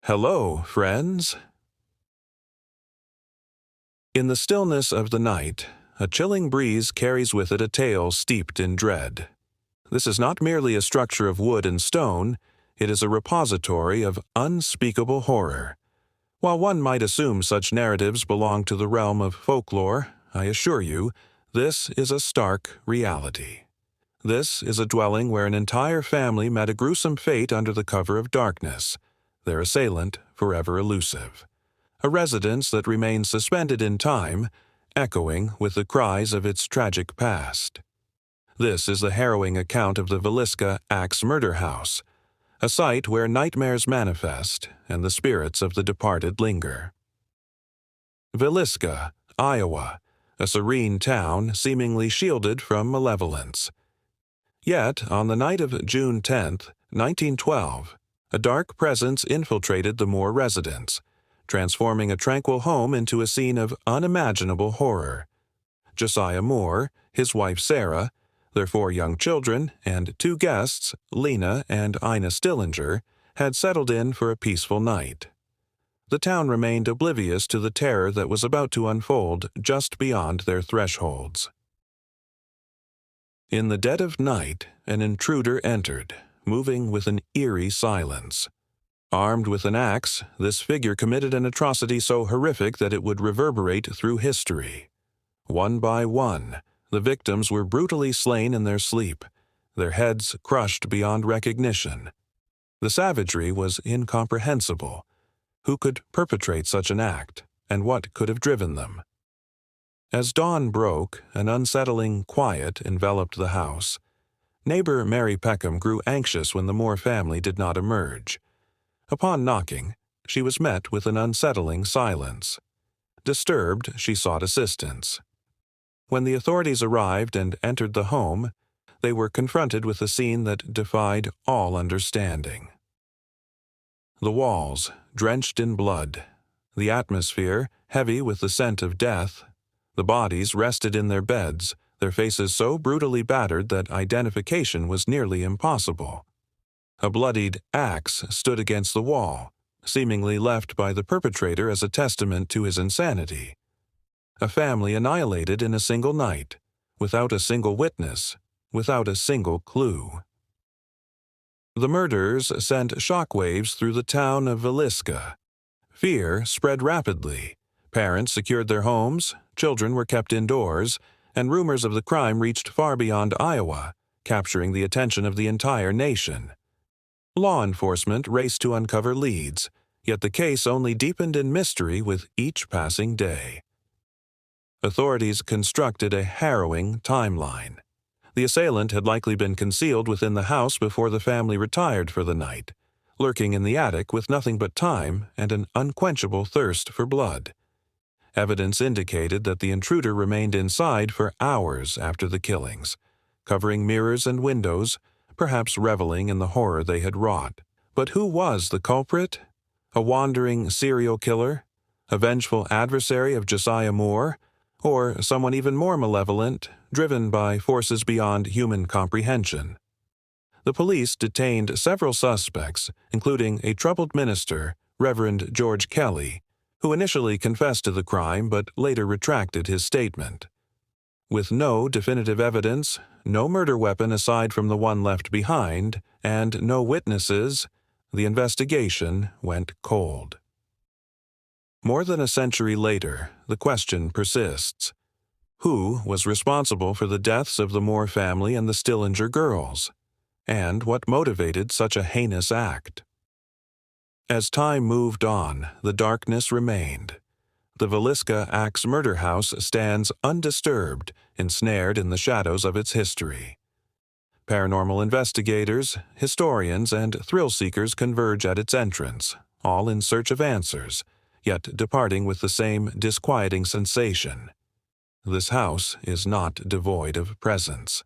Hello, friends. In the stillness of the night, a chilling breeze carries with it a tale steeped in dread. This is not merely a structure of wood and stone, it is a repository of unspeakable horror. While one might assume such narratives belong to the realm of folklore, I assure you, this is a stark reality. This is a dwelling where an entire family met a gruesome fate under the cover of darkness, their assailant forever elusive. A residence that remains suspended in time, echoing with the cries of its tragic past. This is the harrowing account of the Villisca Axe Murder House, a site where nightmares manifest and the spirits of the departed linger. Villisca, Iowa, a serene town seemingly shielded from malevolence. Yet, on the night of June 10, 1912, a dark presence infiltrated the Moore residence, transforming a tranquil home into a scene of unimaginable horror. Josiah Moore, his wife Sarah, their 4 young children, and 2 guests, Lena and Ina Stillinger, had settled in for a peaceful night. The town remained oblivious to the terror that was about to unfold just beyond their thresholds. In the dead of night, an intruder entered, moving with an eerie silence. Armed with an axe, this figure committed an atrocity so horrific that it would reverberate through history. One by one, the victims were brutally slain in their sleep, their heads crushed beyond recognition. The savagery was incomprehensible. Who could perpetrate such an act, and what could have driven them? As dawn broke, an unsettling quiet enveloped the house. Neighbor Mary Peckham grew anxious when the Moore family did not emerge. Upon knocking, she was met with an unsettling silence. Disturbed, she sought assistance. When the authorities arrived and entered the home, they were confronted with a scene that defied all understanding. The walls, drenched in blood, the atmosphere, heavy with the scent of death, the bodies rested in their beds, their faces so brutally battered that identification was nearly impossible. A bloodied axe stood against the wall, seemingly left by the perpetrator as a testament to his insanity. A family annihilated in a single night, without a single witness, without a single clue. The murders sent shockwaves through the town of Villisca. Fear spread rapidly. Parents secured their homes, children were kept indoors, and rumors of the crime reached far beyond Iowa, capturing the attention of the entire nation. Law enforcement raced to uncover leads, yet the case only deepened in mystery with each passing day. Authorities constructed a harrowing timeline. The assailant had likely been concealed within the house before the family retired for the night, lurking in the attic with nothing but time and an unquenchable thirst for blood. Evidence indicated that the intruder remained inside for hours after the killings, covering mirrors and windows, perhaps reveling in the horror they had wrought. But who was the culprit? A wandering serial killer? A vengeful adversary of Josiah Moore? Or someone even more malevolent, driven by forces beyond human comprehension? The police detained several suspects, including a troubled minister, Reverend George Kelly, who initially confessed to the crime but later retracted his statement. With no definitive evidence, no murder weapon aside from the one left behind, and no witnesses, the investigation went cold. More than a century later, the question persists. Who was responsible for the deaths of the Moore family and the Stillinger girls? And what motivated such a heinous act? As time moved on, the darkness remained. The Villisca Axe Murder House stands undisturbed, ensnared in the shadows of its history. Paranormal investigators, historians, and thrill-seekers converge at its entrance, all in search of answers, yet departing with the same disquieting sensation. This house is not devoid of presence.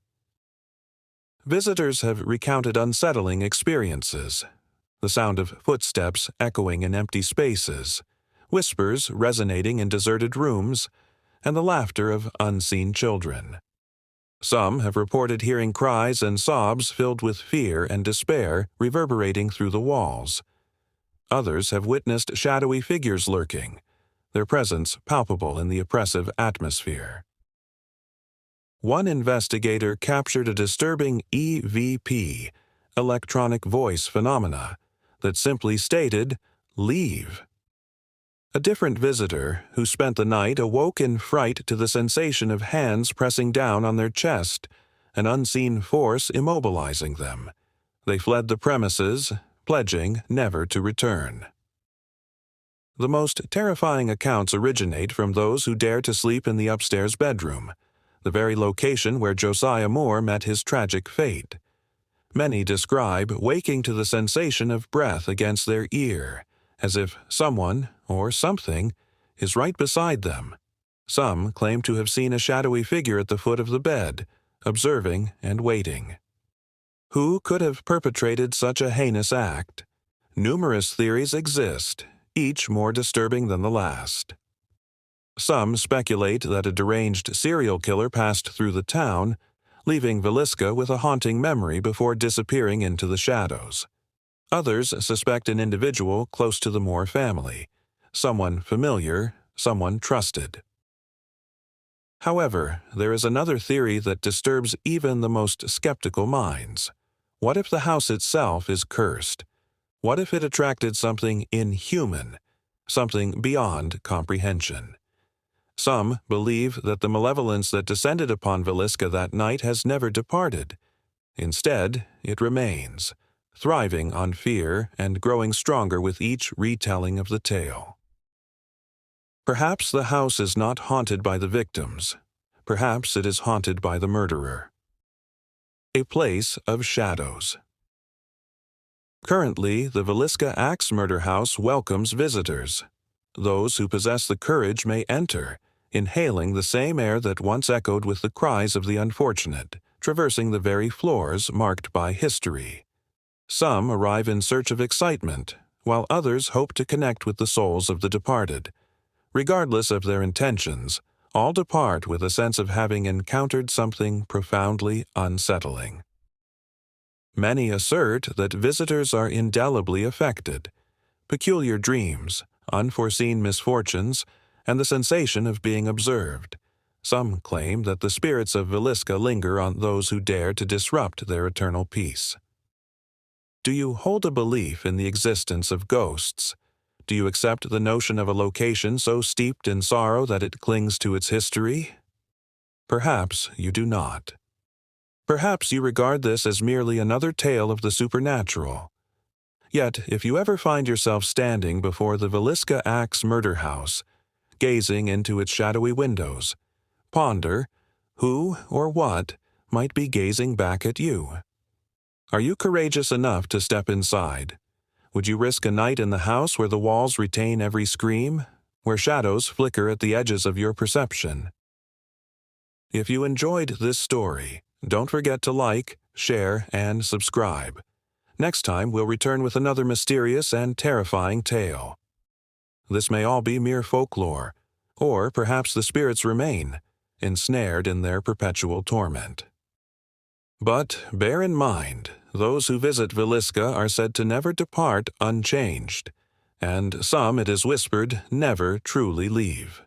Visitors have recounted unsettling experiences. The sound of footsteps echoing in empty spaces, whispers resonating in deserted rooms, and the laughter of unseen children. Some have reported hearing cries and sobs filled with fear and despair reverberating through the walls. Others have witnessed shadowy figures lurking, their presence palpable in the oppressive atmosphere. One investigator captured a disturbing EVP, electronic voice phenomena, that simply stated, "Leave." A different visitor, who spent the night, awoke in fright to the sensation of hands pressing down on their chest, an unseen force immobilizing them. They fled the premises, pledging never to return. The most terrifying accounts originate from those who dare to sleep in the upstairs bedroom, the very location where Josiah Moore met his tragic fate. Many describe waking to the sensation of breath against their ear, as if someone, or something, is right beside them. Some claim to have seen a shadowy figure at the foot of the bed, observing and waiting. Who could have perpetrated such a heinous act? Numerous theories exist, each more disturbing than the last. Some speculate that a deranged serial killer passed through the town, leaving Villisca with a haunting memory before disappearing into the shadows. Others suspect an individual close to the Moore family, someone familiar, someone trusted. However, there is another theory that disturbs even the most skeptical minds. What if the house itself is cursed? What if it attracted something inhuman, something beyond comprehension? Some believe that the malevolence that descended upon Villisca that night has never departed. Instead, it remains, thriving on fear and growing stronger with each retelling of the tale. Perhaps the house is not haunted by the victims. Perhaps it is haunted by the murderer. A place of shadows. Currently, the Villisca Axe Murder House welcomes visitors. Those who possess the courage may enter, inhaling the same air that once echoed with the cries of the unfortunate, traversing the very floors marked by history. Some arrive in search of excitement, while others hope to connect with the souls of the departed. Regardless of their intentions, all depart with a sense of having encountered something profoundly unsettling. Many assert that visitors are indelibly affected. Peculiar dreams, unforeseen misfortunes, and the sensation of being observed. Some claim that the spirits of Villisca linger on those who dare to disrupt their eternal peace. Do you hold a belief in the existence of ghosts? Do you accept the notion of a location so steeped in sorrow that it clings to its history? Perhaps you do not. Perhaps you regard this as merely another tale of the supernatural. Yet, if you ever find yourself standing before the Villisca Axe Murder House, gazing into its shadowy windows, ponder who or what might be gazing back at you. Are you courageous enough to step inside? Would you risk a night in the house where the walls retain every scream, where shadows flicker at the edges of your perception? If you enjoyed this story, don't forget to like, share, and subscribe. Next time, we'll return with another mysterious and terrifying tale. This may all be mere folklore, or perhaps the spirits remain, ensnared in their perpetual torment. But bear in mind, those who visit Villisca are said to never depart unchanged, and some, it is whispered, never truly leave.